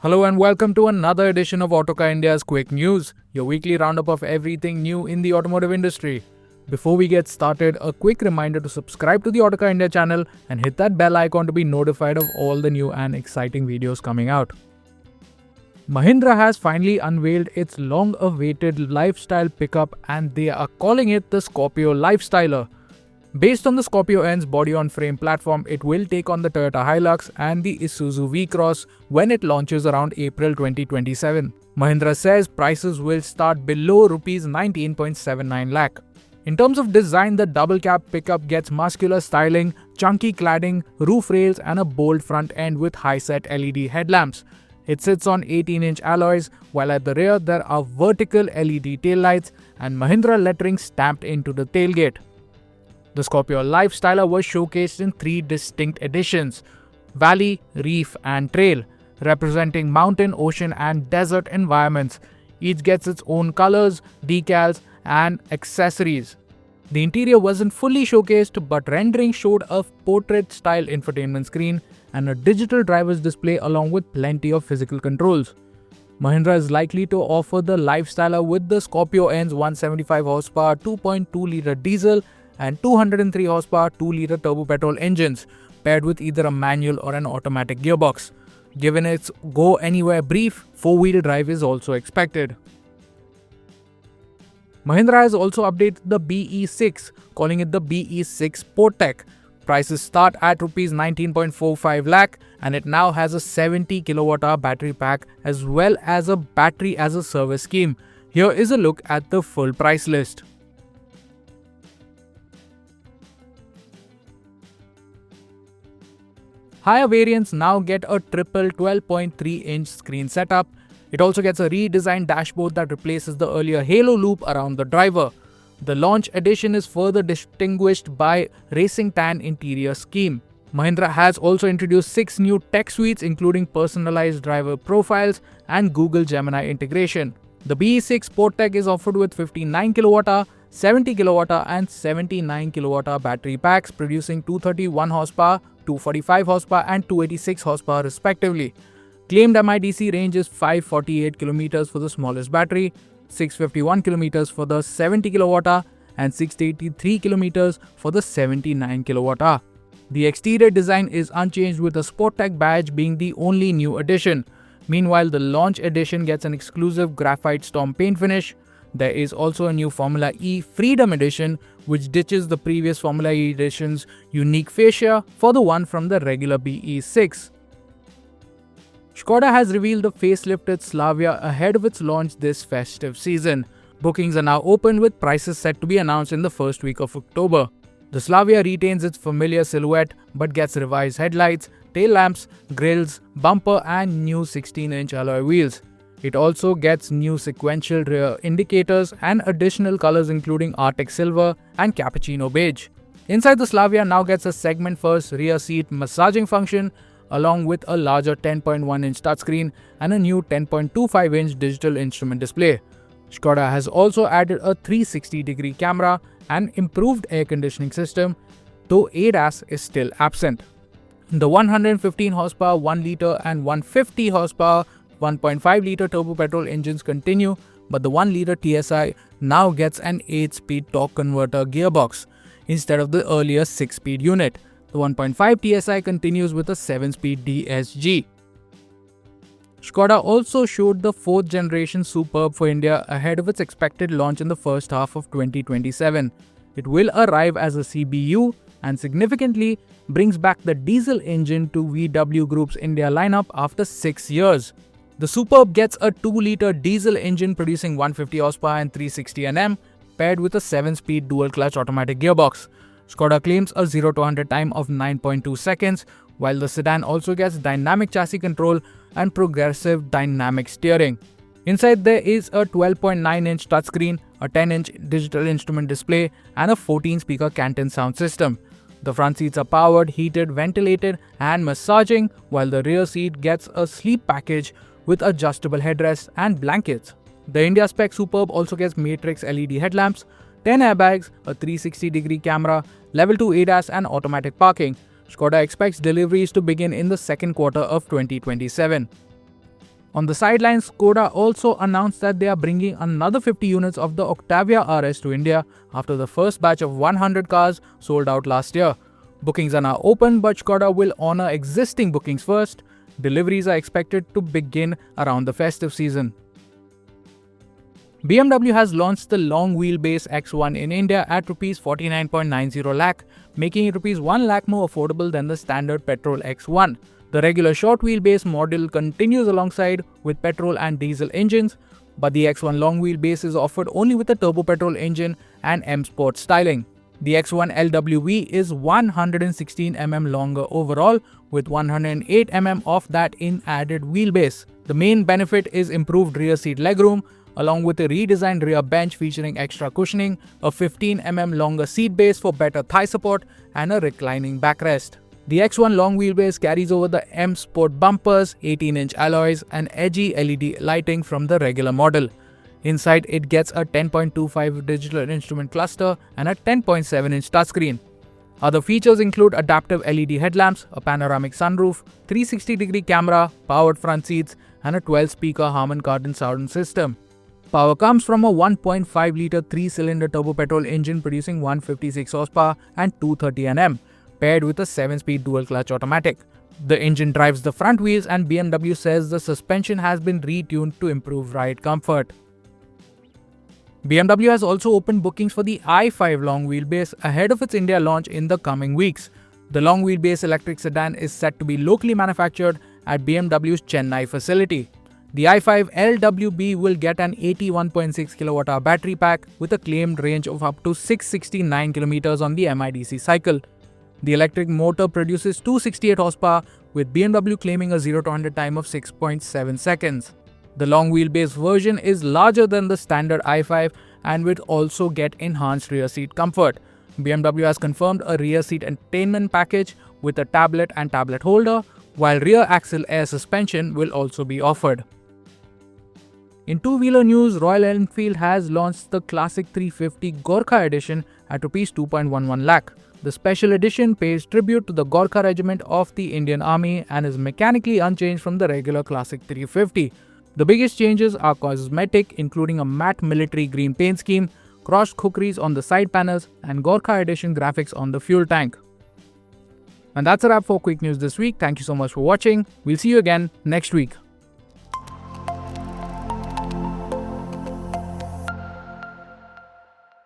Hello and welcome to another edition of Autocar India's Quick News, your weekly roundup of everything new in the automotive industry. Before we get started, a quick reminder to subscribe to the Autocar India channel and hit that bell icon to be notified of all the new and exciting videos coming out. Mahindra has finally unveiled its long-awaited lifestyle pickup and they are calling it the Scorpio Lifestyler. Based on the Scorpio N's body-on-frame platform, it will take on the Toyota Hilux and the Isuzu V-Cross when it launches around April 2027. Mahindra says prices will start below Rs 19.79 lakh. In terms of design, the double-cab pickup gets muscular styling, chunky cladding, roof rails and a bold front end with high-set LED headlamps. It sits on 18-inch alloys, while at the rear there are vertical LED taillights and Mahindra lettering stamped into the tailgate. The Scorpio Lifestyler was showcased in three distinct editions: Valley, Reef and Trail, representing mountain, ocean and desert environments. Each gets its own colors, decals and accessories. The interior wasn't fully showcased, but rendering showed a portrait-style infotainment screen and a digital driver's display along with plenty of physical controls. Mahindra is likely to offer the Lifestyler with the Scorpio N's 175 horsepower 2.2-litre diesel and 203 horsepower 2-litre turbo petrol engines, paired with either a manual or an automatic gearbox. Given its go-anywhere brief, 4-wheel drive is also expected. Mahindra has also updated the BE6, calling it the BE6 Sporteq. Prices start at Rs 19.45 lakh and it now has a 70 kWh battery pack as well as a battery as a service scheme. Here is a look at the full price list. Higher variants now get a triple 12.3-inch screen setup. It also gets a redesigned dashboard that replaces the earlier halo loop around the driver. The launch edition is further distinguished by racing tan interior scheme. Mahindra has also introduced 6 new tech suites including personalized driver profiles and Google Gemini integration. The BE6 Sporteq is offered with 59 kWh, 70 kWh and 79 kWh battery packs producing 231 horsepower, 245 horsepower and 286 horsepower respectively. Claimed MIDC range is 548 km for the smallest battery, 651 km for the 70 kWh and 683 km for the 79 kWh. The exterior design is unchanged with the Sporteq badge being the only new addition. Meanwhile, the launch edition gets an exclusive graphite storm paint finish. There is also a new Formula E Freedom Edition which ditches the previous Formula E edition's unique fascia for the one from the regular BE6. Skoda has revealed the facelifted Slavia ahead of its launch this festive season. Bookings are now open with prices set to be announced in the first week of October. The Slavia retains its familiar silhouette but gets revised headlights, tail lamps, grills, bumper and new 16-inch alloy wheels. It also gets new sequential rear indicators and additional colors including Arctic Silver and Cappuccino Beige. Inside, the Slavia now gets a segment-first rear seat massaging function along with a larger 10.1-inch touchscreen and a new 10.25-inch digital instrument display. Skoda has also added a 360-degree camera and improved air conditioning system, though ADAS is still absent. The 115 horsepower 1-litre and 150 horsepower 1.5-litre turbo petrol engines continue, but the 1-litre TSI now gets an 8-speed torque converter gearbox instead of the earlier 6-speed unit. The 1.5 TSI continues with a 7-speed DSG. Skoda also showed the 4th generation Superb for India ahead of its expected launch in the first half of 2027. It will arrive as a CBU and significantly brings back the diesel engine to VW Group's India lineup after 6 years. The Superb gets a 2-litre diesel engine producing 150 horsepower and 360 Nm, paired with a 7-speed dual-clutch automatic gearbox. Skoda claims a 0 to 100 time of 9.2 seconds, while the sedan also gets dynamic chassis control and progressive dynamic steering. Inside there is a 12.9-inch touchscreen, a 10-inch digital instrument display and a 14-speaker Canton sound system. The front seats are powered, heated, ventilated and massaging, while the rear seat gets a sleep package with adjustable headrests and blankets. The India spec Superb also gets matrix LED headlamps, 10 airbags, a 360-degree camera, level 2 ADAS and automatic parking. Skoda expects deliveries to begin in the second quarter of 2027. On the sidelines, Skoda also announced that they are bringing another 50 units of the Octavia RS to India after the first batch of 100 cars sold out last year. Bookings are now open, but Skoda will honor existing bookings first. Deliveries are expected to begin around the festive season. BMW has launched the long-wheelbase X1 in India at Rs 49.90 lakh, making it Rs 1 lakh more affordable than the standard petrol X1. The regular short wheelbase model continues alongside with petrol and diesel engines, but the X1 long wheelbase is offered only with a turbo petrol engine and M Sport styling. The X1 LWB is 116 mm longer overall, with 108 mm of that in added wheelbase. The main benefit is improved rear seat legroom, along with a redesigned rear bench featuring extra cushioning, a 15 mm longer seat base for better thigh support, and a reclining backrest. The X1 long wheelbase carries over the M Sport bumpers, 18-inch alloys, and edgy LED lighting from the regular model. Inside, it gets a 10.25 digital instrument cluster and a 10.7-inch touchscreen. Other features include adaptive LED headlamps, a panoramic sunroof, 360-degree camera, powered front seats, and a 12-speaker Harman Kardon sound system. Power comes from a 1.5-litre 3-cylinder turbo petrol engine producing 156 horsepower and 230 Nm, paired with a 7-speed dual-clutch automatic. The engine drives the front wheels, and BMW says the suspension has been retuned to improve ride comfort. BMW has also opened bookings for the i5 long wheelbase ahead of its India launch in the coming weeks. The long wheelbase electric sedan is set to be locally manufactured at BMW's Chennai facility. The i5 LWB will get an 81.6 kWh battery pack with a claimed range of up to 669 km on the MIDC cycle. The electric motor produces 268 horsepower, with BMW claiming a 0-100 time of 6.7 seconds. The long wheelbase version is larger than the standard i5 and will also get enhanced rear seat comfort. BMW has confirmed a rear seat entertainment package with a tablet and tablet holder, while rear axle air suspension will also be offered. In two-wheeler news, Royal Enfield has launched the Classic 350 Gorkha Edition at Rs 2.11 lakh. The special edition pays tribute to the Gorkha Regiment of the Indian Army and is mechanically unchanged from the regular Classic 350. The biggest changes are cosmetic, including a matte military green paint scheme, crossed kukris on the side panels, and Gorkha Edition graphics on the fuel tank. And that's a wrap for Quick News this week. Thank you so much for watching. We'll see you again next week.